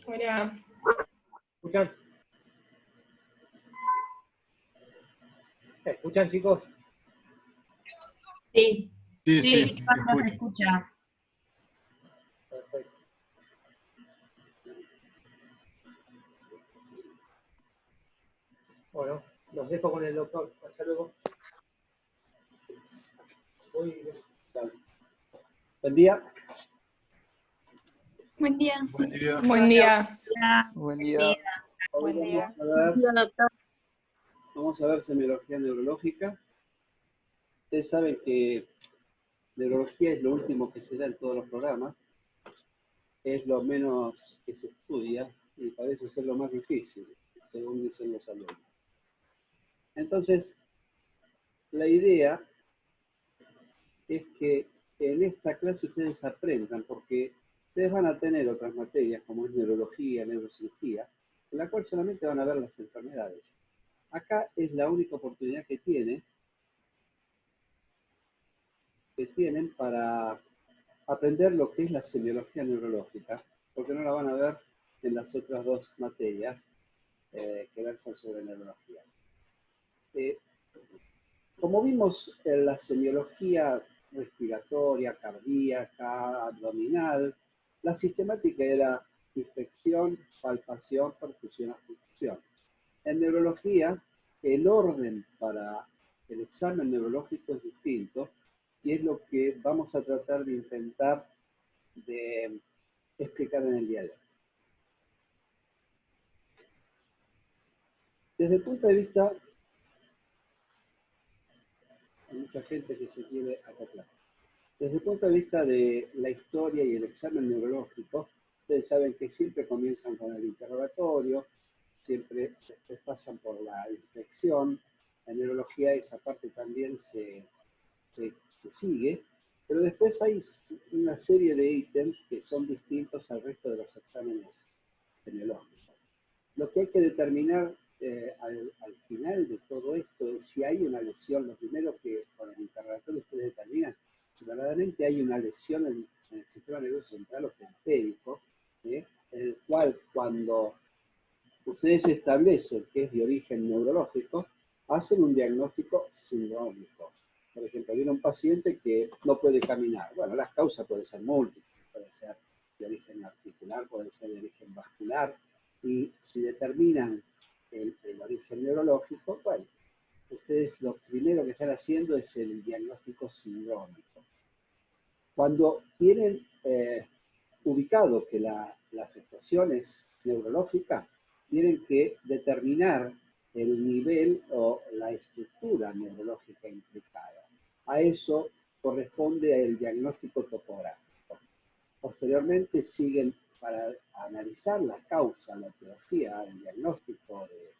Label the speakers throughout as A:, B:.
A: Hola.
B: ¿Escuchan? ¿Escuchan, chicos?
C: Sí,
D: Sí,
C: sí,
D: sí,
C: Pablo se escucha.
B: Perfecto. Bueno, los dejo con el doctor. Hasta luego. Buen día.
A: Buen día.
D: Buen día.
A: Buen día.
E: Buen día.
F: Hoy
A: Buen día.
F: vamos a ver semiología neurológica. Ustedes saben que neurología es lo último que se da en todos los programas, es lo menos que se estudia y parece ser lo más difícil, según dicen los alumnos. Entonces, la idea es que en esta clase ustedes aprendan, porque ustedes van a tener otras materias como es neurología, neurocirugía, en la cual solamente van a ver las enfermedades. Acá es la única oportunidad que tienen para aprender lo que es la semiología neurológica, porque no la van a ver en las otras dos materias que versan sobre neurología. Como vimos en la semiología respiratoria, cardíaca, abdominal, la sistemática era inspección, palpación, perfusión, aplicación. En neurología, el orden para el examen neurológico es distinto y es lo que vamos a tratar de intentar de explicar en el día de hoy. Desde el punto de vista, hay mucha gente que se quiere acoplar. Desde el punto de vista de la historia y el examen neurológico, ustedes saben que siempre comienzan con el interrogatorio, siempre después pasan por la inspección. En neurología esa parte también se sigue, pero después hay una serie de ítems que son distintos al resto de los exámenes semiológicos. Lo que hay que determinar al final de todo esto es si hay una lesión. Lo primero que con el interrogatorio ustedes determinan si verdaderamente hay una lesión en el sistema nervioso central o periférico, en el cual cuando ustedes establecen que es de origen neurológico, hacen un diagnóstico sindrómico. Por ejemplo, viene un paciente que no puede caminar. Bueno, las causas pueden ser múltiples, pueden ser de origen articular, pueden ser de origen vascular, y si determinan el origen neurológico, bueno, ustedes lo primero que están haciendo es el diagnóstico sindrómico. Cuando tienen ubicado que la afectación es neurológica, tienen que determinar el nivel o la estructura neurológica implicada. A eso corresponde el diagnóstico topográfico. Posteriormente siguen para analizar la causa, la etiología, el diagnóstico de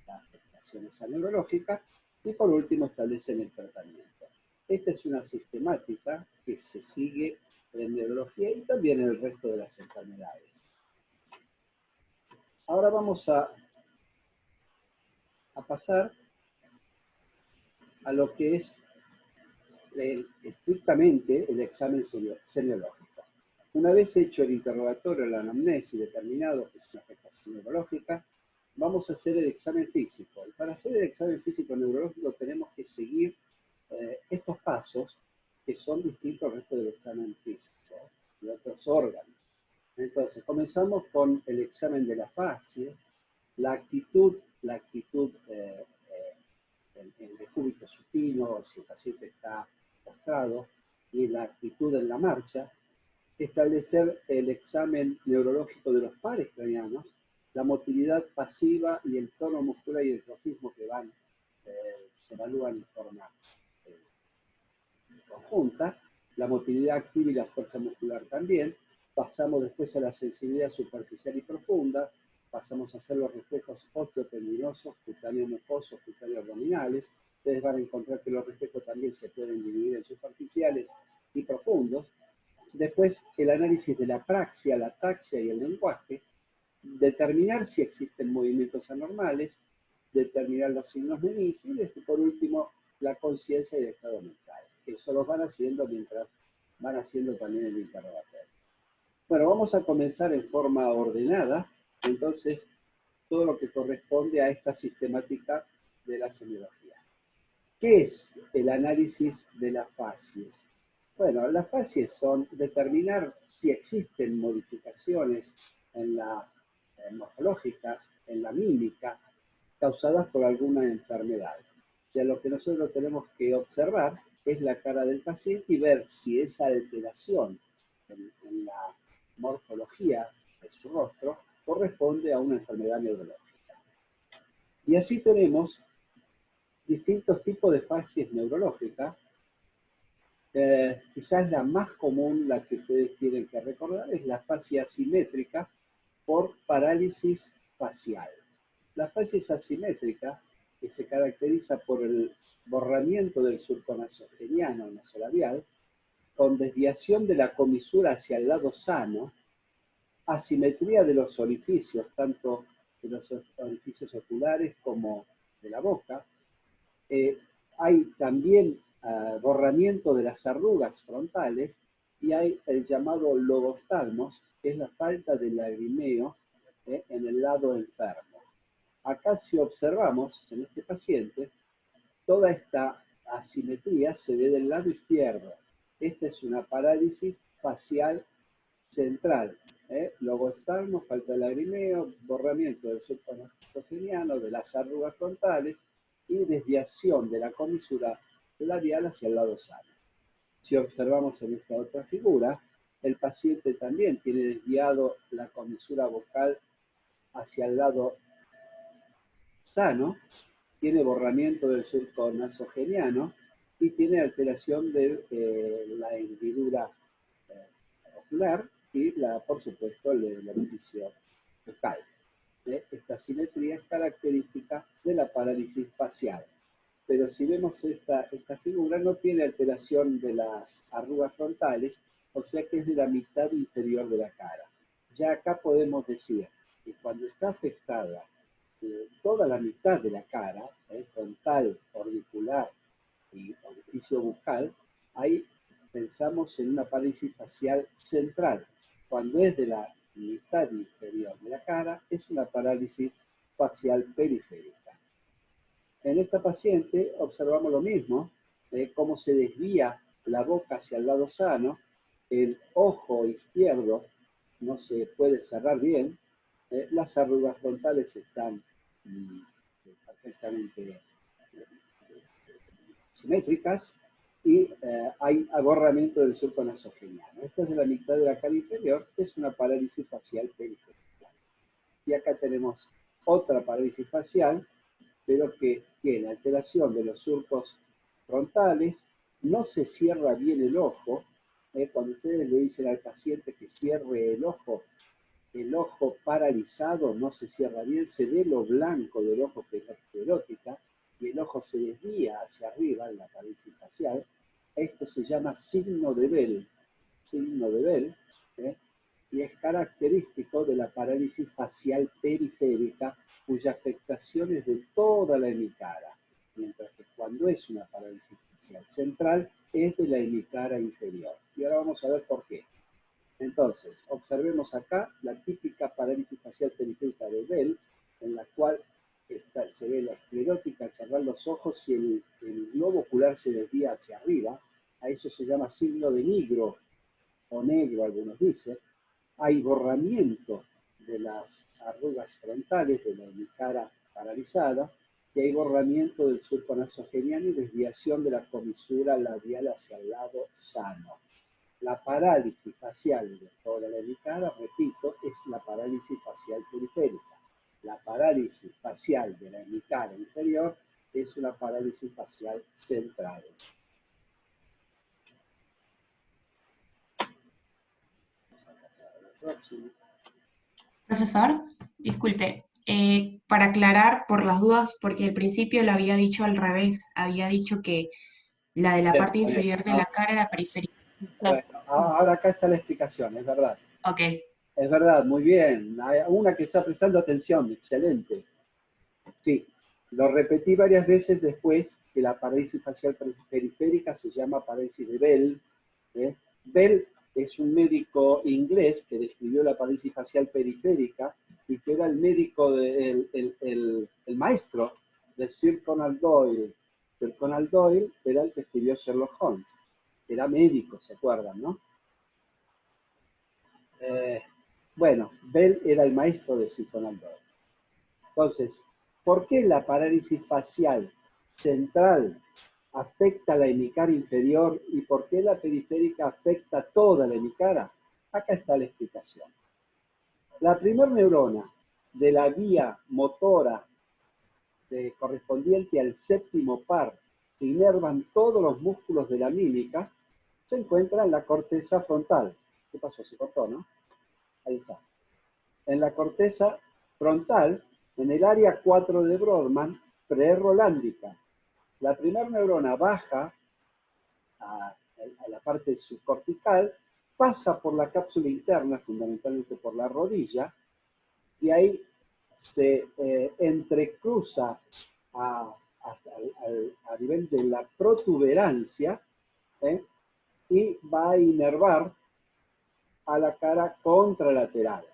F: la afectación esa neurológica y por último establecen el tratamiento. Esta es una sistemática que se sigue en neurología y también en el resto de las enfermedades. Ahora vamos a pasar a lo que es estrictamente el examen semiológico. Una vez hecho el interrogatorio, la anamnesis, determinado que es una afectación neurológica, vamos a hacer el examen físico. Y para hacer el examen físico neurológico tenemos que seguir estos pasos que son distintos al resto del examen físico de otros órganos. Entonces, comenzamos con el examen de la facies, la actitud en decúbito supino, si el paciente está postrado, y la actitud en la marcha, establecer el examen neurológico de los pares craneanos, la motilidad pasiva y el tono muscular y el trofismo que van, se evalúan en forma conjunta, la motilidad activa y la fuerza muscular también. Pasamos después a la sensibilidad superficial y profunda, pasamos a hacer los reflejos osteotendinosos, cutáneos mucosos, cutáneos abdominales. Ustedes van a encontrar que los reflejos también se pueden dividir en superficiales y profundos. Después, el análisis de la praxia, la ataxia y el lenguaje, determinar si existen movimientos anormales, determinar los signos meninges y por último, la conciencia y el estado mental, que eso los van haciendo mientras van haciendo también el interrogatorio. Bueno, vamos a comenzar en forma ordenada, entonces, todo lo que corresponde a esta sistemática de la semiología. ¿Qué es el análisis de las facies? Bueno, las facies son determinar si existen modificaciones en la morfológicas, en la mímica, causadas por alguna enfermedad. O sea, lo que nosotros tenemos que observar es la cara del paciente y ver si esa alteración en la morfología de su rostro corresponde a una enfermedad neurológica. Y así tenemos distintos tipos de facies neurológicas. Quizás la más común, la que ustedes tienen que recordar, es la fascia asimétrica por parálisis facial. La facies asimétrica, que se caracteriza por el borramiento del surco nasogeniano nasolabial, con desviación de la comisura hacia el lado sano, asimetría de los orificios, tanto de los orificios oculares como de la boca. Hay también borramiento de las arrugas frontales y hay el llamado logoftalmos, que es la falta de lagrimeo en el lado enfermo. Acá si observamos en este paciente, toda esta asimetría se ve del lado izquierdo. Esta es una parálisis facial central. Logoftalmo, falta de lagrimeo, borramiento del surco nasogeniano, de las arrugas frontales y desviación de la comisura labial hacia el lado sano. Si observamos en esta otra figura, el paciente también tiene desviado la comisura bucal hacia el lado sano, tiene borramiento del surco nasogeniano y tiene alteración de la hendidura ocular y, por supuesto, el orificio bucal. Esta simetría es característica de la parálisis facial. Pero si vemos esta figura, no tiene alteración de las arrugas frontales, o sea que es de la mitad inferior de la cara. Ya acá podemos decir que cuando está afectada toda la mitad de la cara, frontal, orbicular y orificio bucal, ahí pensamos en una parálisis facial central. Cuando es de la mitad inferior de la cara, es una parálisis facial periférica. En esta paciente observamos lo mismo, cómo se desvía la boca hacia el lado sano, el ojo izquierdo no se puede cerrar bien, las arrugas frontales están perfectamente simétricas y hay aborramiento del surco nasogeniano. Esta es de la mitad de la cara inferior, es una parálisis facial periférica. Y acá tenemos otra parálisis facial, pero que tiene alteración de los surcos frontales, no se cierra bien el ojo. Cuando ustedes le dicen al paciente que cierre el ojo paralizado no se cierra bien, se ve lo blanco del ojo, que es la esclerótica, y el ojo se desvía hacia arriba en la parálisis facial. Esto se llama signo de Bell, y es característico de la parálisis facial periférica, cuya afectación es de toda la hemicara, mientras que cuando es una parálisis facial central es de la hemicara inferior. Y ahora vamos a ver por qué. Entonces, observemos acá la típica parálisis facial periférica de Bell, en la cual se ve la esclerótica al cerrar los ojos y el globo ocular se desvía hacia arriba. A eso se llama signo de negro, o negro algunos dicen. Hay borramiento de las arrugas frontales de la hemicara paralizada, y hay borramiento del surco nasogeniano y desviación de la comisura labial hacia el lado sano. La parálisis facial de toda la hemicara, repito, es la parálisis facial periférica. La parálisis facial de la hemicara inferior es una parálisis facial central.
A: Profesor, disculpe, para aclarar por las dudas, porque al principio lo había dicho al revés, había dicho que la de la parte inferior de la cara era periférica.
F: Bueno, ahora acá está la explicación, es verdad.
A: Ok.
F: Es verdad, muy bien. Hay una que está prestando atención, excelente. Sí, lo repetí varias veces después que la parálisis facial periférica se llama parálisis de Bell. Bell es un médico inglés que describió la parálisis facial periférica y que era el médico, el maestro de Sir Conan Doyle. Sir Conan Doyle era el que escribió Sherlock Holmes. Era médico, ¿se acuerdan, no? Bueno, Bell era el maestro de Sir Conan Doyle. Entonces, ¿por qué la parálisis facial central afecta la hemicara inferior y por qué la periférica afecta toda la hemicara? Acá está la explicación. La primera neurona de la vía motora correspondiente al séptimo par que inervan todos los músculos de la mímica se encuentra en la corteza frontal. ¿Qué pasó? Se cortó, ¿no? Ahí está. En la corteza frontal, en el área 4 de Brodmann, prerolándica. La primera neurona baja a la parte subcortical, pasa por la cápsula interna, fundamentalmente por la rodilla, y ahí se entrecruza a nivel de la protuberancia y va a inervar a la cara contralateral.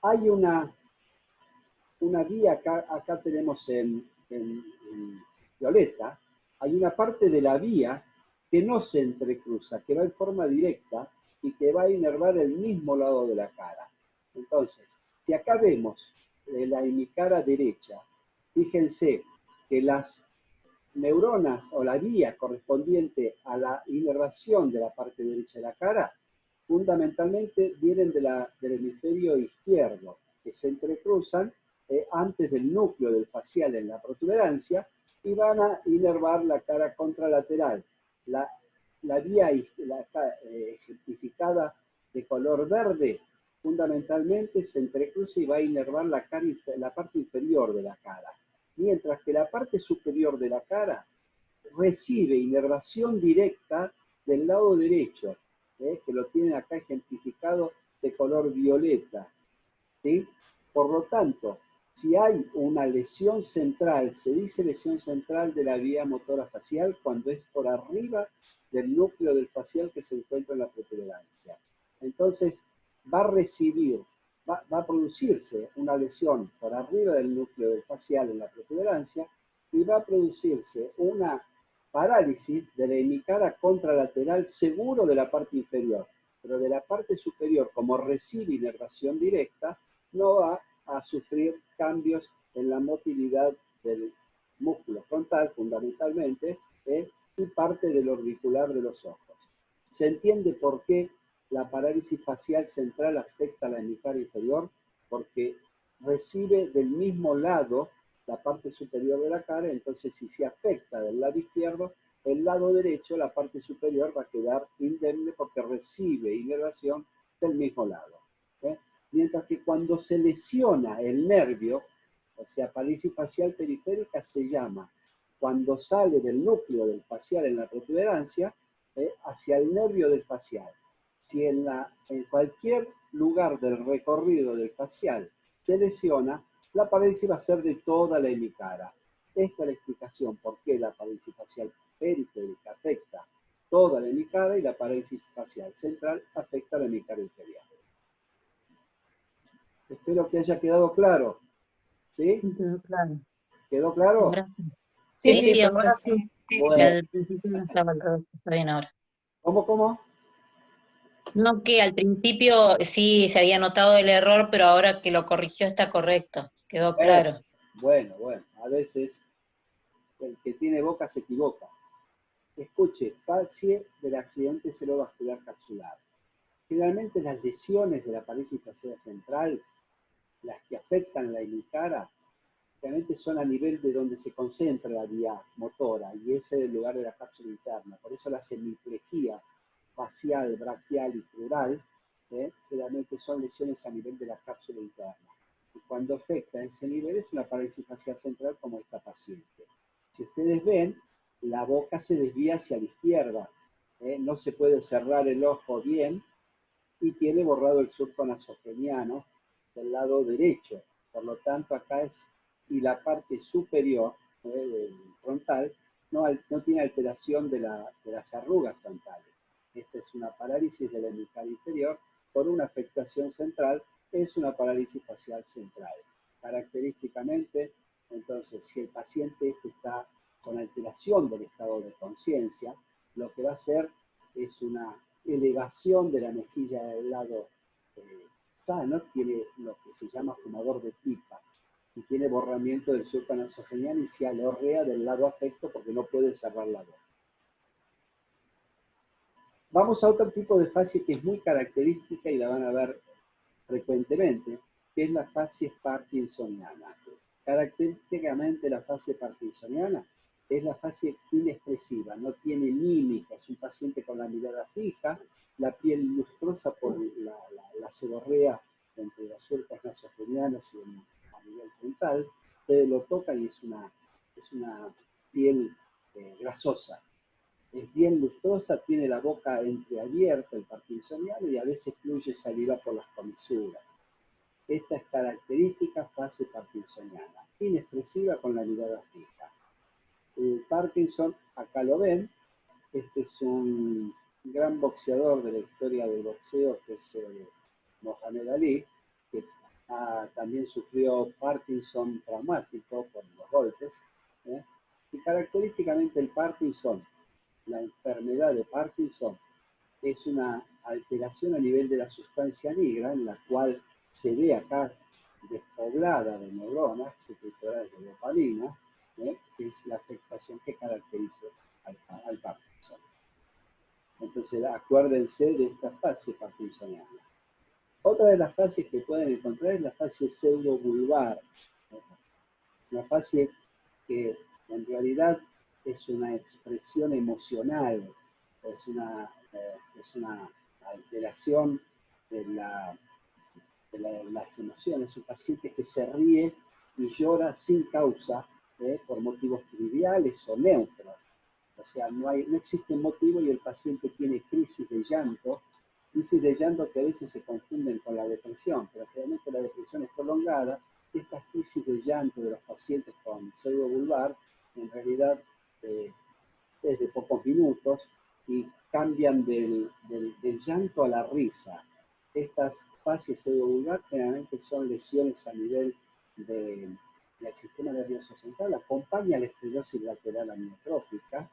F: Hay una vía, acá tenemos en violeta, hay una parte de la vía que no se entrecruza, que va en forma directa y que va a inervar el mismo lado de la cara. Entonces, si acá vemos la hemicara derecha, fíjense que las neuronas o la vía correspondiente a la inervación de la parte derecha de la cara, fundamentalmente vienen del hemisferio izquierdo, que se entrecruzan antes del núcleo del facial en la protuberancia y van a inervar la cara contralateral. La vía ejemplificada de color verde fundamentalmente se entrecruza y va a inervar la parte inferior de la cara, mientras que la parte superior de la cara recibe inervación directa del lado derecho, que lo tienen acá ejemplificado de color violeta, ¿sí? Por lo tanto, si hay una lesión central, se dice lesión central de la vía motora facial cuando es por arriba del núcleo del facial que se encuentra en la protuberancia. Entonces, va a producirse una lesión por arriba del núcleo del facial en la protuberancia y va a producirse una parálisis de la hemicara contralateral seguro de la parte inferior, pero de la parte superior, como recibe inervación directa, no va a sufrir cambios en la motilidad del músculo frontal, fundamentalmente, y parte del orbicular de los ojos. ¿Se entiende por qué la parálisis facial central afecta a la hemicara inferior? Porque recibe del mismo lado la parte superior de la cara, entonces si se afecta del lado izquierdo, el lado derecho, la parte superior va a quedar indemne porque recibe inervación del mismo lado. Mientras que cuando se lesiona el nervio, o sea, parálisis facial periférica se llama cuando sale del núcleo del facial en la protuberancia hacia el nervio del facial. Si en cualquier lugar del recorrido del facial se lesiona, la parálisis va a ser de toda la hemicara. Esta es la explicación por qué la parálisis facial periférica afecta toda la hemicara y la parálisis facial central afecta la hemicara inferior. Espero que haya quedado claro. ¿Sí?
C: Quedó claro.
F: ¿Quedó claro?
C: Ahora sí.
A: Sí,
C: Sí,
A: sí,
C: ahora sí.
F: Bueno.
C: La del principio no estaba al revés, está bien ahora.
F: ¿Cómo?
C: No, que al principio sí se había notado el error, pero ahora que lo corrigió está correcto, quedó claro.
F: Bueno. A veces el que tiene boca se equivoca. Escuche, facie del accidente cerebrovascular capsular. Generalmente las lesiones de la parálisis facial central, las que afectan la hemicara, realmente son a nivel de donde se concentra la vía motora y ese es el lugar de la cápsula interna. Por eso la hemiplegia facial, braquial y pleural generalmente son lesiones a nivel de la cápsula interna. Y cuando afecta ese nivel es una parálisis facial central como esta paciente. Si ustedes ven, la boca se desvía hacia la izquierda, no se puede cerrar el ojo bien y tiene borrado el surco nasogeniano del lado derecho. Por lo tanto, acá y la parte superior del frontal no tiene alteración de las arrugas frontales. Esta es una parálisis del hemisferio inferior por una afectación central, es una parálisis facial central. Característicamente, entonces, si el paciente está con alteración del estado de conciencia, lo que va a hacer es una elevación de la mejilla del lado sano, tiene lo que se llama fumador de pipa, y tiene borramiento del surco nasogeniano y se alorrea del lado afecto porque no puede cerrar la boca. Vamos a otro tipo de fascia que es muy característica y la van a ver frecuentemente, que es la fascia parkinsoniana. Característicamente la fascia parkinsoniana es la fascia inexpresiva, no tiene mímica, es un paciente con la mirada fija, la piel lustrosa por la seborrea entre los surcos nasogenianos y a nivel frontal. Ustedes lo tocan y es una piel grasosa. Es bien lustrosa, tiene la boca entreabierta, el parkinsoniano, y a veces fluye saliva por las comisuras. Esta es característica fase parkinsoniana, inexpresiva con la mirada fija. El Parkinson, acá lo ven, este es un gran boxeador de la historia del boxeo, que es Mohamed Ali, que también sufrió Parkinson traumático por los golpes. Y característicamente el Parkinson, la enfermedad de Parkinson, es una alteración a nivel de la sustancia negra, en la cual se ve acá despoblada de neuronas secretoras de dopamina, que es la afectación que caracteriza al Parkinson. Entonces, acuérdense de esta fase parkinsoniana. Otra de las fases que pueden encontrar es la fase pseudovulvar, una fase que en realidad es una expresión emocional, es una alteración de las emociones. Un paciente que se ríe y llora sin causa, por motivos triviales o neutros. O sea, no existe motivo y el paciente tiene crisis de llanto que a veces se confunden con la depresión, pero realmente la depresión es prolongada. Estas crisis de llanto de los pacientes con pseudovulvar en realidad es de pocos minutos y cambian del llanto a la risa. Estas fases pseudovulvar generalmente son lesiones a nivel del sistema nervioso central, acompaña la esclerosis lateral amiotrófica,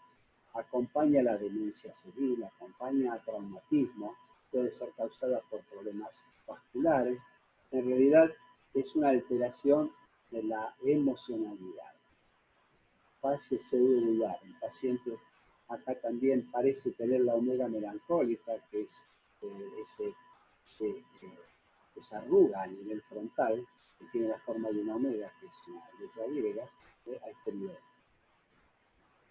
F: acompaña la demencia senil, acompaña a traumatismo, puede ser causada por problemas vasculares. En realidad es una alteración de la emocionalidad. Fase pseudovulvar. El paciente acá también parece tener la omega melancólica, que es esa arruga a nivel frontal, que tiene la forma de una omega, que es una letra griega, a este nivel.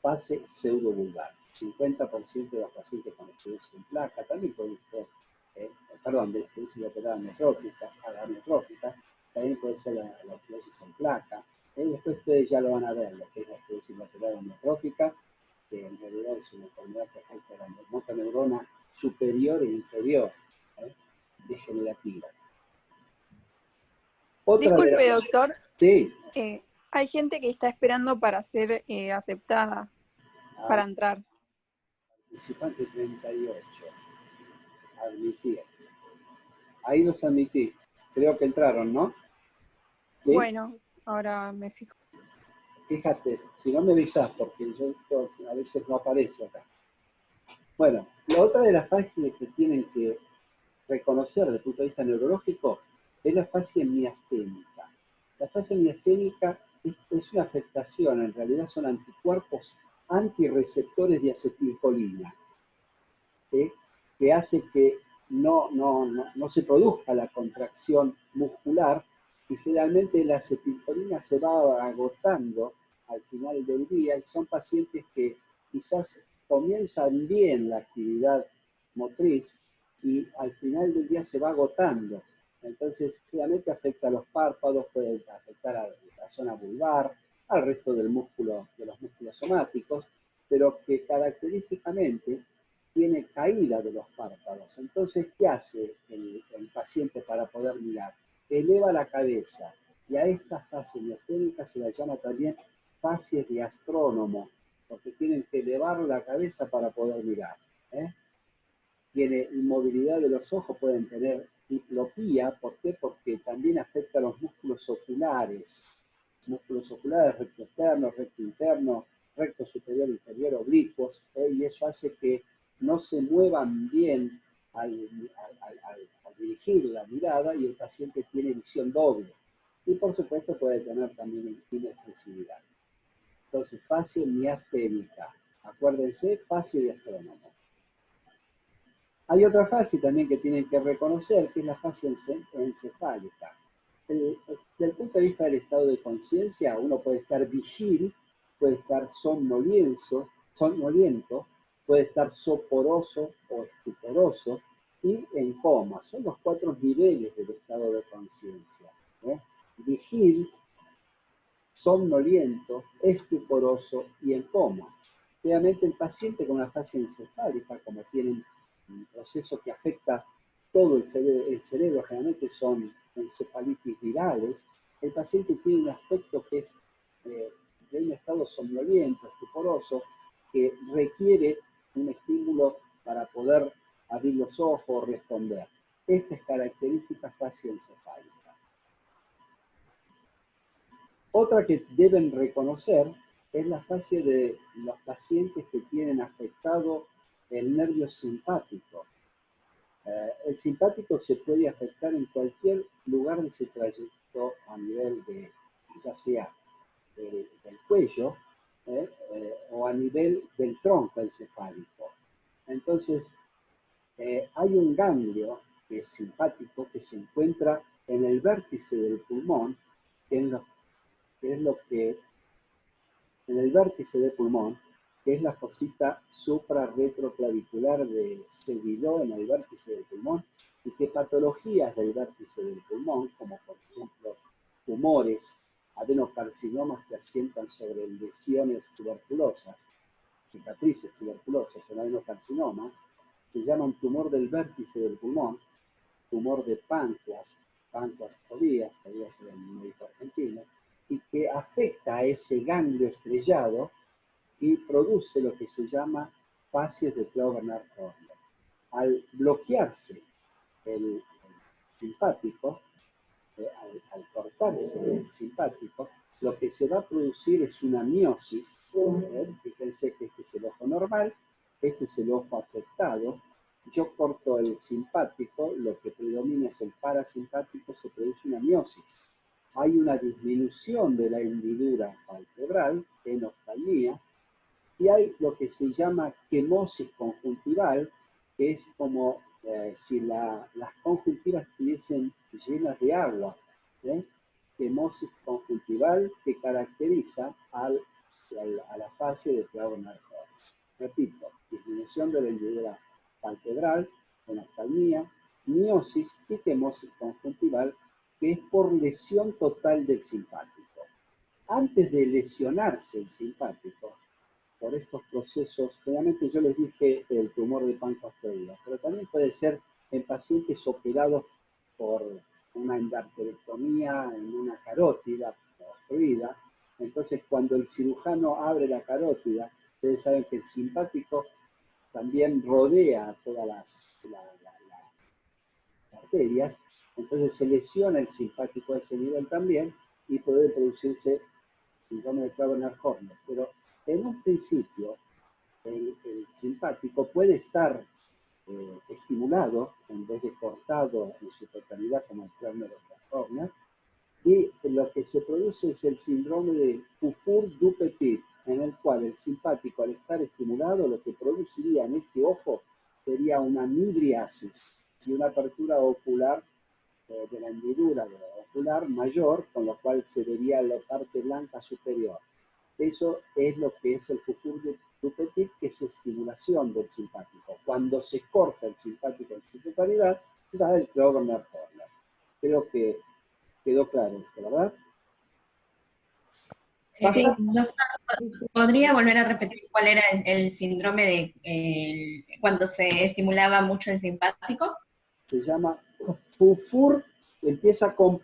F: Fase pseudovulvar. 50% de los pacientes con esclerosis en placa también pueden ser, de la esclerosis lateral amiotrófica, también puede ser la esclerosis en placa. Después ustedes ya lo van a ver, lo que es la esclerosis lateral amiotrófica, que en realidad es una enfermedad que afecta a la motoneurona superior e inferior, degenerativa.
D: Disculpe, doctor.
F: Sí.
D: Hay gente que está esperando para ser aceptada, para entrar.
F: Participante 38. Admitir. Ahí los admití. Creo que entraron, ¿no? ¿Sí?
D: Bueno, ahora me fijo.
F: Fíjate, si no me avisás, porque yo esto a veces no aparece acá. Bueno, la otra de las fases que tienen que reconocer desde el punto de vista neurológico es la fase miasténica. La fase miasténica es una afectación, en realidad son anticuerpos antirreceptores de acetilcolina, que hace que no se produzca la contracción muscular y generalmente la acetilcolina se va agotando al final del día y son pacientes que quizás comienzan bien la actividad motriz y al final del día se va agotando. Entonces, claramente afecta a los párpados, puede afectar a la zona vulvar, al resto del músculo, de los músculos somáticos, pero que característicamente tiene caída de los párpados. Entonces, ¿qué hace el paciente para poder mirar? Eleva la cabeza y a esta fase miasténica se la llama también fases de astrónomo, porque tienen que elevar la cabeza para poder mirar. tiene inmovilidad de los ojos, pueden tener diplopía. ¿Por qué? Porque también afecta a los músculos oculares, recto externo, recto interno, recto superior, inferior, oblicuos, y eso hace que no se muevan bien al dirigir la mirada, y el paciente tiene visión doble. Y por supuesto puede tener también inexpresividad. Entonces, fascia miasténica. Acuérdense, fascia de astrónomo. Hay otra fascia también que tienen que reconocer, que es la fascia encefálica. Desde el punto de vista del estado de conciencia, uno puede estar vigil, puede estar somnoliento, puede estar soporoso o estuporoso, y en coma. Son los 4 niveles del estado de conciencia. Vigil, somnoliento, estuporoso y en coma. Obviamente el paciente con una fascia encefálica, como tienen un proceso que afecta todo el cerebro, generalmente son encefalitis virales, el paciente tiene un aspecto que es de un estado somnoliento, estuporoso, que requiere un estímulo para poder abrir los ojos o responder. Esta es característica fascia encefálica. Otra que deben reconocer es la fascia de los pacientes que tienen afectado el nervio simpático. El simpático se puede afectar en cualquier lugar de ese trayecto a nivel de, ya sea del cuello o a nivel del tronco encefálico. Entonces, hay un ganglio que es simpático que se encuentra en el vértice del pulmón, en el vértice del pulmón, que es la fosita suprarretroclavicular de Seguidó en el vértice del pulmón, y que patologías del vértice del pulmón, como por ejemplo tumores, adenocarcinomas que asientan sobre lesiones tuberculosas, cicatrices tuberculosas, el adenocarcinoma, se llaman tumor del vértice del pulmón, tumor de páncreas Tobías es el médico argentino, y que afecta a ese ganglio estrellado y produce lo que se llama fascias de Clover-Nark-Horner. Al bloquearse el simpático, al cortarse el simpático, lo que se va a producir es una miosis. Fíjense que este es el ojo normal, este es el ojo afectado. Yo corto el simpático, lo que predomina es el parasimpático, se produce una miosis. Hay una disminución de la hendidura palpebral, enoftalmía, y hay lo que se llama quemosis conjuntival, que es como si las conjuntivas estuviesen llenas de agua. Quemosis conjuntival que caracteriza a la fase de Clover-Nark-Horner. Repito, disminución de la hendidura palpebral, enoftalmía, miosis y quemosis conjuntival, que es por lesión total del simpático. Antes de lesionarse el simpático, por estos procesos, generalmente yo les dije el tumor de páncreas, pero también puede ser en pacientes operados por una endarterectomía en una carótida obstruida. Entonces, cuando el cirujano abre la carótida, ustedes saben que el simpático también rodea todas las arterias, entonces se lesiona el simpático a ese nivel también y puede producirse síndrome de Clover-Nark-Horner. Pero en un principio, el simpático puede estar estimulado en vez de cortado en su totalidad como el Clover-Nark-Horner, y lo que se produce es el síndrome de Dufour-Dupetit, en el cual el simpático, al estar estimulado, lo que produciría en este ojo sería una midriasis y una apertura ocular de la hendidura ocular mayor, con lo cual se vería la parte blanca superior. Eso es lo que es el Dufour-Dupetit, que es estimulación del simpático. Cuando se corta el simpático en su totalidad, da el Clover-Nark-Horner. Creo que quedó claro esto, ¿verdad?
E: Doctor, ¿podría volver a repetir cuál era el síndrome de cuando se estimulaba mucho el simpático?
F: Se llama Dufour, empieza con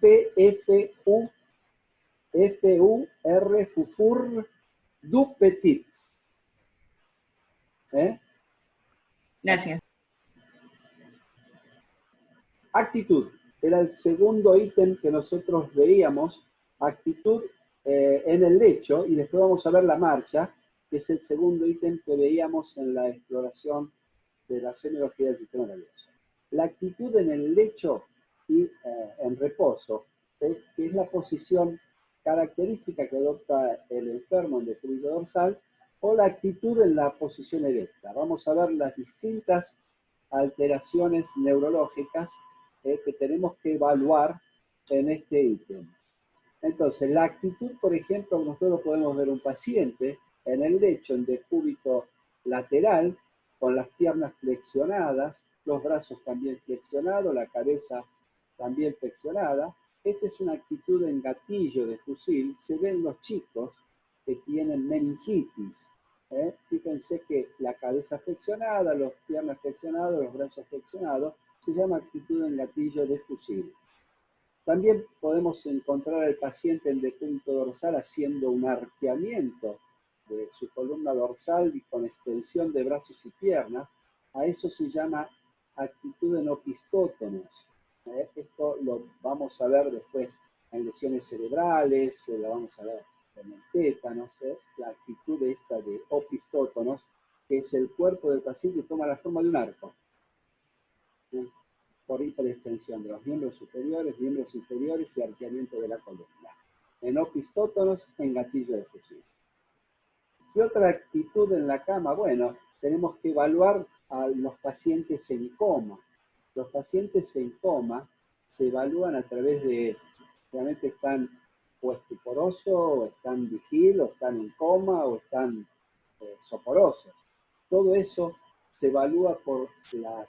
F: F-U-R, Dufour-Dupetit.
E: Gracias.
F: Actitud. Era el segundo ítem que nosotros veíamos. Actitud en el lecho, y después vamos a ver la marcha, que es el segundo ítem que veíamos en la exploración de la semiología del sistema nervioso. La actitud en el lecho y en reposo, que es la posición característica que adopta el enfermo en decúbito dorsal, o la actitud en la posición erecta. Vamos a ver las distintas alteraciones neurológicas que tenemos que evaluar en este ítem. Entonces, la actitud, por ejemplo, nosotros podemos ver un paciente en el lecho en decúbito lateral, con las piernas flexionadas, los brazos también flexionados, la cabeza también flexionada. Esta es una actitud en gatillo de fusil. Se ven los chicos que tienen meningitis. Fíjense que la cabeza flexionada, las piernas flexionadas, los brazos flexionados, se llama actitud en gatillo de fusil. También podemos encontrar al paciente en decúbito dorsal haciendo un arqueamiento de su columna dorsal y con extensión de brazos y piernas. A eso se llama actitud en opistótonos. Esto lo vamos a ver después en lesiones cerebrales, lo vamos a ver en el tétanos, la actitud esta de opistótonos, que es el cuerpo del paciente que toma la forma de un arco. Por hiperextensión de los miembros superiores, miembros inferiores y arqueamiento de la columna. En opistótonos, en gatillo de fusil. ¿Qué otra actitud en la cama? Bueno, tenemos que evaluar a los pacientes en coma. Los pacientes en coma se evalúan a través de, realmente están o estuporosos, o están vigil, o están en coma, o están soporosos. Todo eso se evalúa por la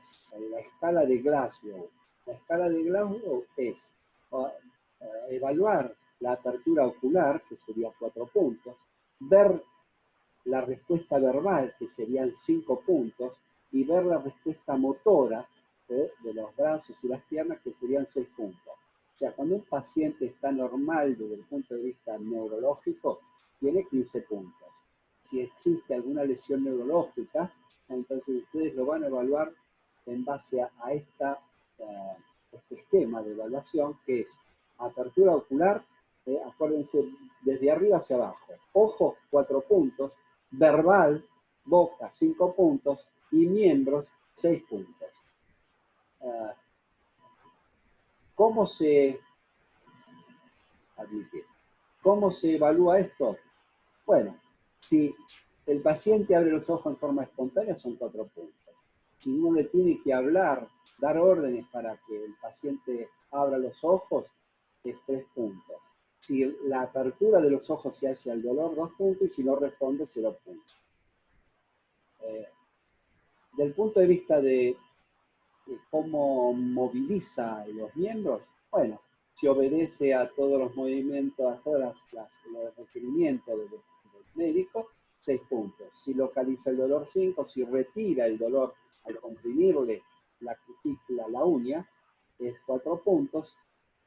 F: escala de Glasgow. La escala de Glasgow es evaluar la apertura ocular, que sería 4 puntos, ver la respuesta verbal, que serían 5 puntos, y ver la respuesta motora de los brazos y las piernas, que serían 6 puntos. O sea, cuando un paciente está normal desde el punto de vista neurológico, tiene 15 puntos. Si existe alguna lesión neurológica, entonces ustedes lo van a evaluar en base a este esquema de evaluación, que es apertura ocular, acuérdense, desde arriba hacia abajo. Ojos, 4 puntos. Verbal, boca, 5 puntos. Y miembros, 6 puntos. ¿Cómo se evalúa esto? Bueno, si el paciente abre los ojos en forma espontánea, son 4 puntos. Si uno le tiene que hablar, dar órdenes para que el paciente abra los ojos, es 3 puntos. Si la apertura de los ojos se hace al dolor, 2 puntos, y si no responde, 0 puntos. Del punto de vista de cómo moviliza los miembros, bueno, si obedece a todos los movimientos, a todos los requerimientos del médico, 6 puntos. Si localiza el dolor, 5. Si retira el dolor al comprimirle la cutícula, la uña, es 4 puntos.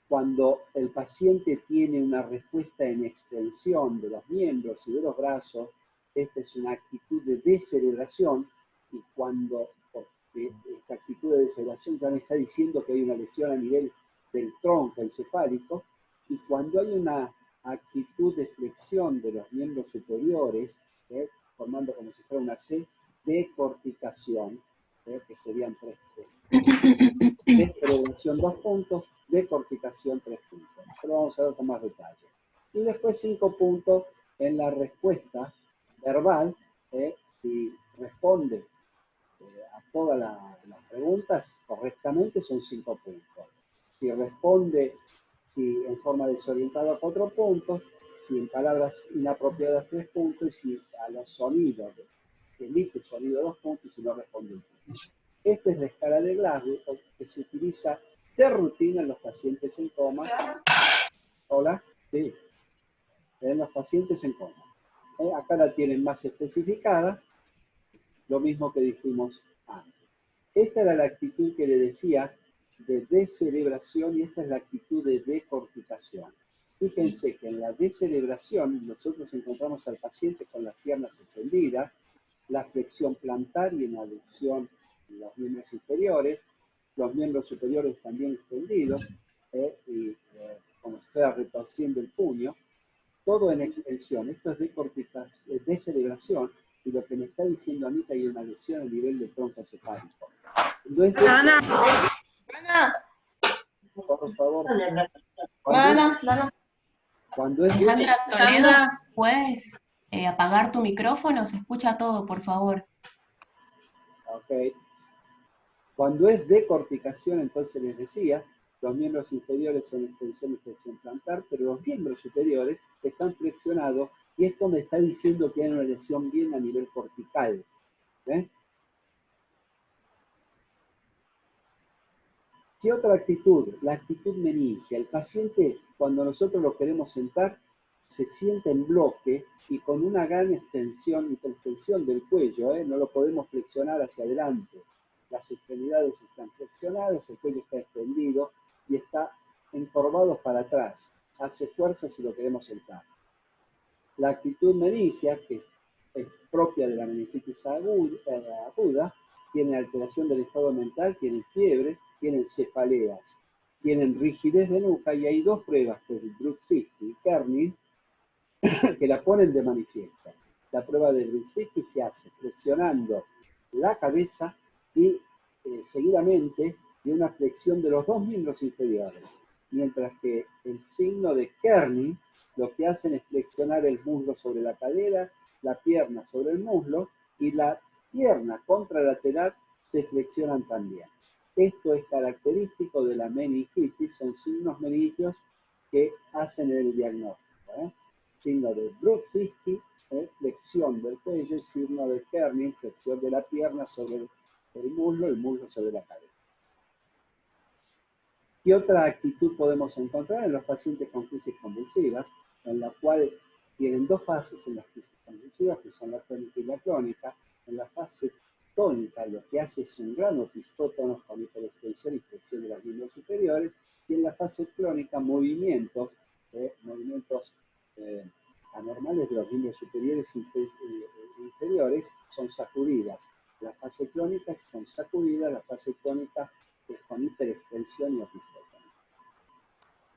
F: Cuando el paciente tiene una respuesta en extensión de los miembros y de los brazos, esta es una actitud de descerebración, y cuando esta actitud de descerebración ya me está diciendo que hay una lesión a nivel del tronco encefálico, y cuando hay una actitud de flexión de los miembros superiores, formando como si fuera una C, decorticación, que serían 3 puntos. Descerebración 2 puntos, decorticación 3 puntos. Esto lo vamos a ver con más detalle. Y después 5 puntos en la respuesta verbal, si responde a todas las preguntas correctamente, son 5 puntos. Si responde en forma desorientada, 4 puntos, si en palabras inapropiadas, 3 puntos, y si a los sonidos, emite sonido, 2 puntos, y si no responde 1 punto. Esta es la escala de Glasgow que se utiliza de rutina en los pacientes en coma. Hola, sí, en los pacientes en coma. Acá la tienen más especificada, lo mismo que dijimos antes. Esta era la actitud que le decía de descerebración, y esta es la actitud de decorticación. Fíjense que en la descerebración nosotros encontramos al paciente con las piernas extendidas, la flexión plantar y en aducción en los miembros inferiores, los miembros superiores también extendidos, y como si fuera retorciendo el puño, todo en extensión. Esto es de celebración, y lo que me está diciendo a mí que hay una lesión a nivel del tronco encefálico.
G: Ana,
F: Por favor. Cuando es
A: Alejandra Toledo, ¿puedes apagar tu micrófono? Se escucha todo, por favor.
F: Ok. Cuando es decorticación, entonces les decía, los miembros inferiores son extensión y flexión plantar, pero los miembros superiores están flexionados, y esto me está diciendo que hay una lesión bien a nivel cortical. ¿Qué otra actitud? La actitud meningia. El paciente, cuando nosotros lo queremos sentar, se sienta en bloque y con una gran extensión, hiperextensión del cuello, no lo podemos flexionar hacia adelante. Las extremidades están flexionadas, el cuello está extendido y está encorvado para atrás. Hace fuerza si lo queremos sentar. La actitud meningia, que es propia de la meningitis aguda, tiene alteración del estado mental, tienen fiebre, tienen cefaleas, tienen rigidez de nuca, y hay dos pruebas, que es el Brooke-Siski y Kerning, que la ponen de manifiesto. La prueba de Brooke-Siski se hace flexionando la cabeza y seguidamente de una flexión de los dos miembros inferiores, mientras que el signo de Kerning lo que hacen es flexionar el muslo sobre la cadera, la pierna sobre el muslo, y la pierna contralateral se flexionan también. Esto es característico de la meningitis, son signos meningios que hacen el diagnóstico. Signo de Brooke-Siski, flexión del cuello, y signo de Kerning, flexión de la pierna sobre el muslo sobre la cadera. ¿Qué otra actitud podemos encontrar en los pacientes con crisis convulsivas, en la cual tienen dos fases en las crisis convulsivas, que son la tónica y la crónica? En la fase tónica lo que hace es un gran opistótono con hiperextensión y flexión de los miembros superiores, y en la fase crónica movimientos anormales de los miembros superiores e inferiores son sacudidas. La fase crónica son sacudidas, la fase crónica es con hiperextensión y opistótono.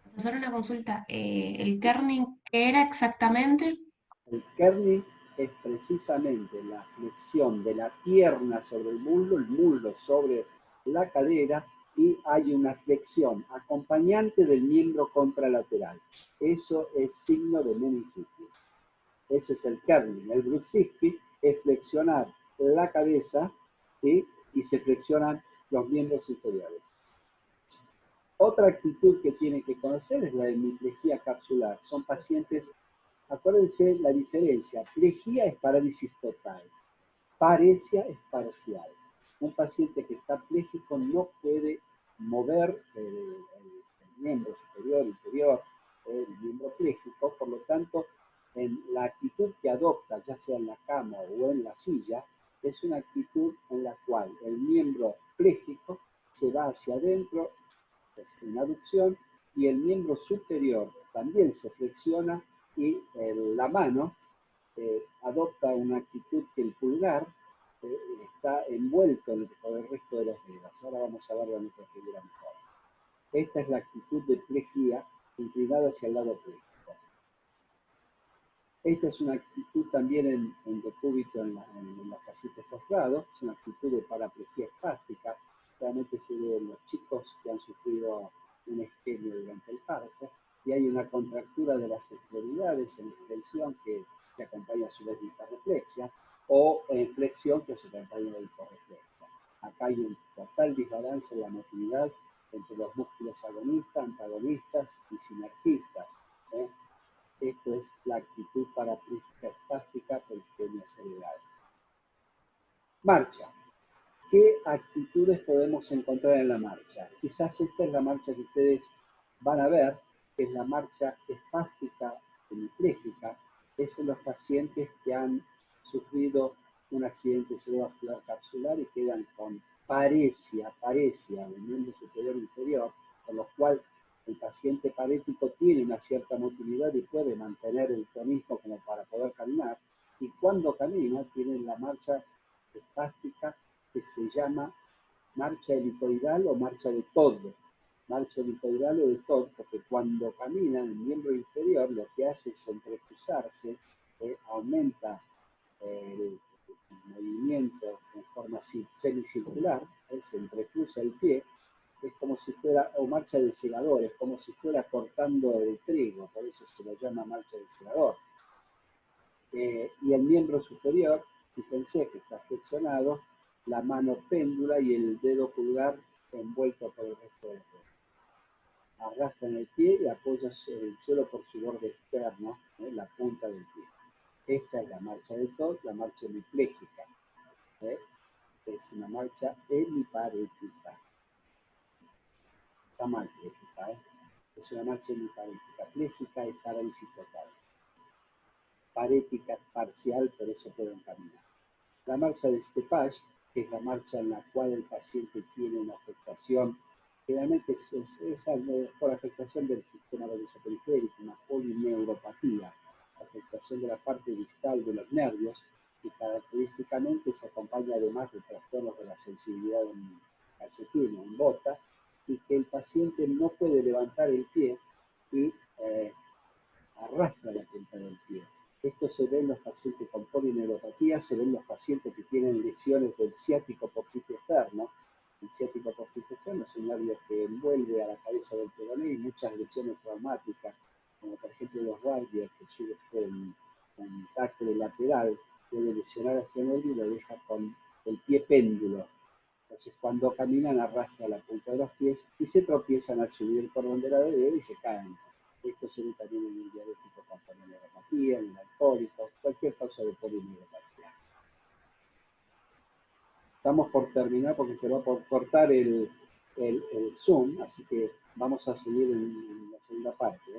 A: Profesor, una consulta. ¿El kerning qué era exactamente?
F: El kerning es precisamente la flexión de la pierna sobre el muslo sobre la cadera, y hay una flexión acompañante del miembro contralateral. Eso es signo de meningitis. Ese es el kerning. El Brooke-Siski es flexionar la cabeza, ¿sí? Y se flexionan los miembros inferiores. Otra actitud que tienen que conocer es la de hemiplegia capsular. Son pacientes, acuérdense la diferencia, plegía es parálisis total, paresia es parcial. Un paciente que está pléjico no puede mover el miembro superior, inferior, el miembro pléjico, por lo tanto, en la actitud que adopta, ya sea en la cama o en la silla, es una actitud en la cual el miembro pléjico se va hacia adentro, en aducción, y el miembro superior también se flexiona, y la mano adopta una actitud que el pulgar está envuelto por el resto de los dedos. Ahora vamos a ver la microfigura mejor. Esta es la actitud de plegía inclinada hacia el lado pléjico. Esta es una actitud también en decúbito en los pacientes postrados, es una actitud de paraplegia espástica. Realmente se ve en los chicos que han sufrido una isquemia durante el parto, y hay una contractura de las extremidades en extensión que acompaña a su vez de hiperreflexia, o en flexión que se acompaña de hiporreflexia. Acá hay un total desbalance en la motilidad entre los músculos agonistas, antagonistas y sinergistas. Esto es la actitud parapléjica espástica por isquemia cerebral. Marcha. ¿Qué actitudes podemos encontrar en la marcha? Quizás esta es la marcha que ustedes van a ver, que es la marcha espástica hemipléjica. Es en los pacientes que han sufrido un accidente cerebrovascular capsular y quedan con paresia del miembro superior e inferior, con lo cual el paciente parético tiene una cierta motilidad y puede mantener el tonismo como para poder caminar, y cuando camina tiene la marcha espástica que se llama marcha helicoidal o marcha de Todd. Marcha helicoidal o de Todd, porque cuando camina el miembro inferior lo que hace es entrecruzarse, aumenta el movimiento en forma semicircular, se entrecruza el pie, es como si fuera, o marcha de segador, es como si fuera cortando el trigo, por eso se lo llama marcha de segador. Y el miembro superior, fíjense que está flexionado, la mano péndula y el dedo pulgar envuelto por el resto del cuerpo. Arrastran el pie y apoyas el suelo por su borde externo, la punta del pie. Esta es la marcha de Todd, la marcha hemipléjica. Es una marcha hemiparética. Está mal pléjica, es una marcha hemiparética. Pléjica es parálisis total. Parética es parcial, por eso pueden caminar. La marcha de Stepage, que es la marcha en la cual el paciente tiene una afectación, generalmente es por afectación del sistema nervioso periférico, una polineuropatía, afectación de la parte distal de los nervios, y característicamente se acompaña además de trastornos de la sensibilidad en calcetín o en bota, y que el paciente no puede levantar el pie y arrastra la punta del pie. Esto se ve en los pacientes con polineuropatía, se ve en los pacientes que tienen lesiones del ciático posticio externo. El ciático posticio externo es un nervio que envuelve a la cabeza del peroné y muchas lesiones traumáticas, como por ejemplo los rugbyers que sufren un tackle lateral, puede lesionar a este nervio y lo deja con el pie péndulo. Entonces cuando caminan arrastra la punta de los pies y se tropiezan al subir el cordón de la vereda y se caen. Esto se ve también en el diabético con polineuropatía, en el alcohólico, cualquier causa de polineuropatía. Estamos por terminar porque se va por cortar el Zoom, así que vamos a seguir en la segunda parte.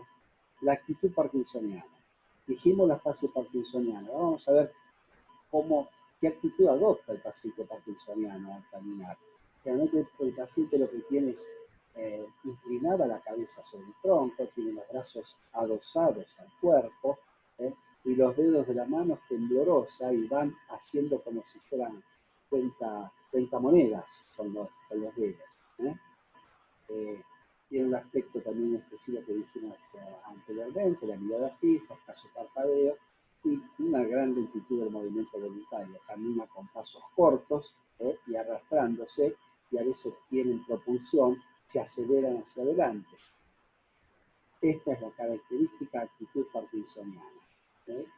F: La actitud parkinsoniana. Dijimos la fase parkinsoniana. Vamos a ver qué actitud adopta el paciente parkinsoniano al caminar. Realmente el paciente lo que tiene es inclinada la cabeza sobre el tronco, tiene los brazos adosados al cuerpo, y los dedos de la mano temblorosa y van haciendo como si fueran cuenta monedas con los dedos. Tiene un aspecto también expresivo que dijimos anteriormente, la mirada fija, escaso parpadeo y una gran lentitud del movimiento voluntario. Camina con pasos cortos y arrastrándose, y a veces tienen propulsión, se aceleran hacia adelante. Esta es la característica actitud parkinsoniana.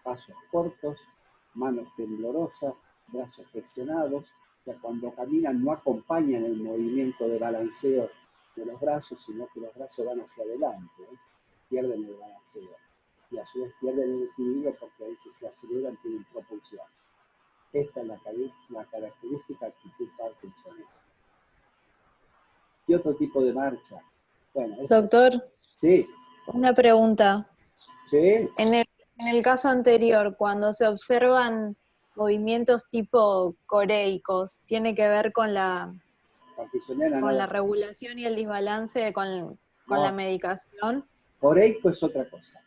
F: Pasos cortos, manos temblorosas, brazos flexionados, que cuando caminan no acompañan el movimiento de balanceo de los brazos, sino que los brazos van hacia adelante, pierden el balanceo. Y a su vez pierden el equilibrio porque a veces se aceleran, tienen propulsión. Esta es la característica actitud parkinsoniana. ¿Qué otro tipo de marcha? Bueno,
G: Doctor,
F: sí.
G: una pregunta.
F: Sí.
G: En el caso anterior, cuando se observan movimientos tipo coreicos, ¿tiene que ver con la regulación y el desbalance con la medicación?
F: Coreico es otra cosa.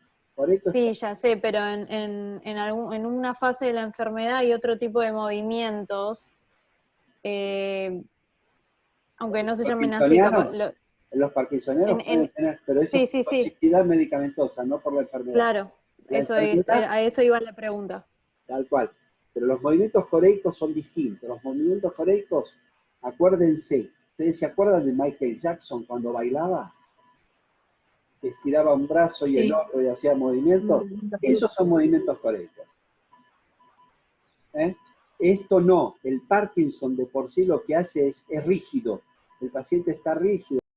G: Sí, ya sé, pero en una fase de la enfermedad hay otro tipo de movimientos, aunque no se llamen así.
F: Los parkinsonianos pueden tener, pero eso es toxicidad medicamentosa, no por la enfermedad.
G: Claro, a eso iba la pregunta.
F: Tal cual. Pero los movimientos coreicos son distintos. Los movimientos coreicos, acuérdense, ¿ustedes se acuerdan de Michael Jackson cuando bailaba? Que estiraba un brazo y el otro y hacía movimientos. Esos son movimientos coreicos. Esto no. El Parkinson de por sí lo que hace es rígido. El paciente está rígido.